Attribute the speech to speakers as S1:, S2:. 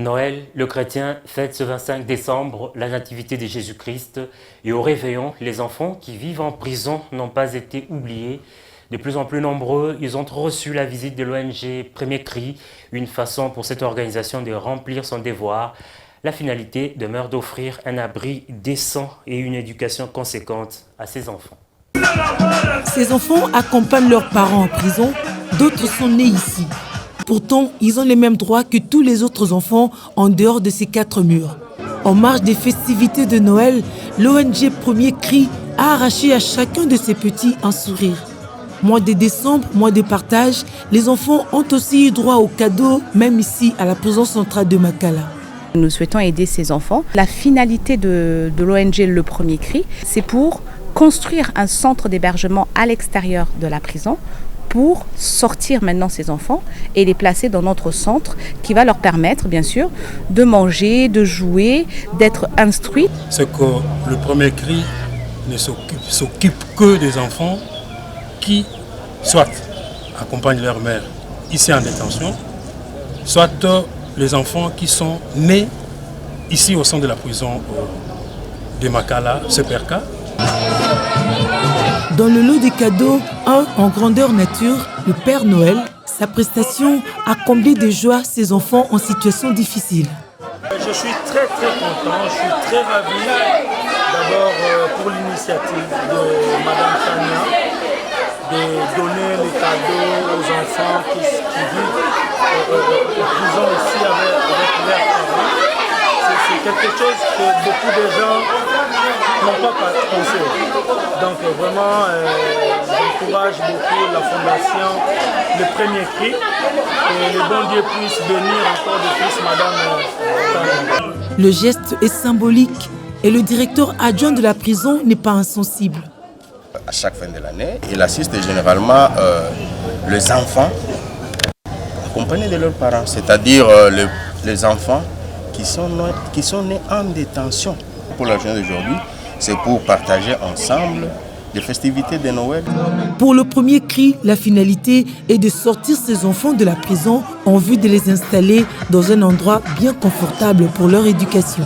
S1: Noël, le chrétien fête ce 25 décembre la nativité de Jésus-Christ et au réveillon, les enfants qui vivent en prison n'ont pas été oubliés. De plus en plus nombreux, ils ont reçu la visite de l'ONG Premier Cri, une façon pour cette organisation de remplir son devoir. La finalité demeure d'offrir un abri décent et une éducation conséquente à ces enfants.
S2: Ces enfants accompagnent leurs parents en prison, d'autres sont nés ici. Pourtant, ils ont les mêmes droits que tous les autres enfants en dehors de ces 4 murs. En marge des festivités de Noël, l'ONG Premier Cri a arraché à chacun de ces petits un sourire. Mois de décembre, mois de partage, les enfants ont aussi eu droit aux cadeaux, même ici à la prison centrale de Makala.
S3: Nous souhaitons aider ces enfants. La finalité de l'ONG Le Premier Cri, c'est pour construire un centre d'hébergement à l'extérieur de la prison pour sortir maintenant ces enfants et les placer dans notre centre qui va leur permettre, bien sûr, de manger, de jouer, d'être instruits.
S4: C'est que le Premier Cri ne s'occupe que des enfants qui, soit accompagnent leur mère ici en détention, soit les enfants qui sont nés ici au sein de la prison de Makala, Seperka.
S2: Dans le lot des cadeaux, un en grandeur nature, le Père Noël, sa prestation a comblé de joie ces enfants en situation difficile.
S5: Je suis très content, je suis très ravi d'abord pour l'initiative de Madame Tania de donner les cadeaux aux enfants qui vivent en prison ici avec leurs parents. C'est quelque chose que beaucoup de gens n'ont pas pensé. Donc vraiment, j'encourage beaucoup la fondation Le Premier Cri et le bon Dieu puisse bénir encore de plus Madame Tania.
S2: Le geste est symbolique et le directeur adjoint de la prison n'est pas insensible.
S6: À chaque fin de l'année, il assiste généralement les enfants accompagnés de leurs parents, c'est-à-dire les enfants qui sont nés en détention. Pour la journée d'aujourd'hui, c'est pour partager ensemble les festivités de Noël.
S2: Pour le Premier Cri, la finalité est de sortir ces enfants de la prison en vue de les installer dans un endroit bien confortable pour leur éducation.